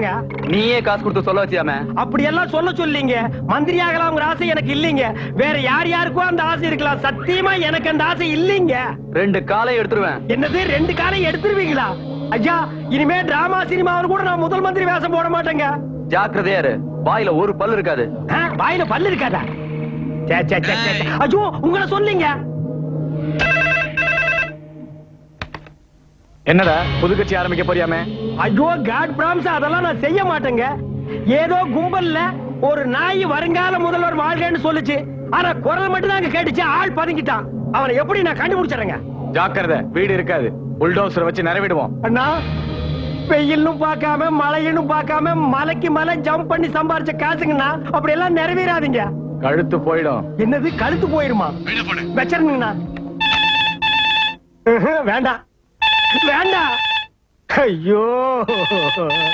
சொல்றாங்க. நீயே காசு கொடுத்து சொல்ல வச்சியாமே. அப்படி எல்லாம் சொல்ல சொல்லீங்க. மந்திரி ஆகலாம்ங்கிற ஆசை எனக்கு இல்லைங்க. வேற யார் யாருக்கோ அந்த ஆசை இருக்கலாம். சத்தியமா எனக்கு அந்த ஆசை இல்லைங்க. 2 காலை எடுத்துருவேன். என்னது 2 காலை எடுத்துருவீங்களா? ஐயா, இனிமே டிராமா சினிமாவில் கூட நான் முதல் மந்திரி வேஷம் போட மாட்டேங்க. ஜாக்கிரதையா இரு. வாயில ஒரு பல்லு இருக்காது. வாயில பல்லு இருக்காதா? ஐயோ, உங்களை சொல்லிங்க. என்னடா புது கட்சி ஆரம்பிக்க போறியாமே? ஐயோ, காட் பிராம்ஸ் அதெல்லாம் நான் செய்ய மாட்டேங்க. ஏதோ கும்பல்ல ஒரு நாய் வருங்கால முதல்வர் வாழ்கன்னு சொல்லுச்சு. ஆனா குரல் மட்டும் தான் கேட்டுச்சு. ஆள் பதுங்கிட்டான். அவனை எப்படி நான் கண்டுபிடிச்சறேங்க? ஜாக்கிரதை, வீடு இருக்காது. புல்டோசர் வச்சு நிறைவிடுவோம். அண்ணா, வெயிலும் பார்க்காம மழையும் பார்க்காம மலைக்கு மலை ஜம்ப் பண்ணி சம்பாரிச்ச காசுங்கண்ணா. அப்படி எல்லாம் நிறைவேறாதீங்க. கழுத்து போயிடும். என்னது கழுத்து போயிருமா? வச்சிருங்கண்ணா. வேண்டாம் வேண்டாம். ஐயோ.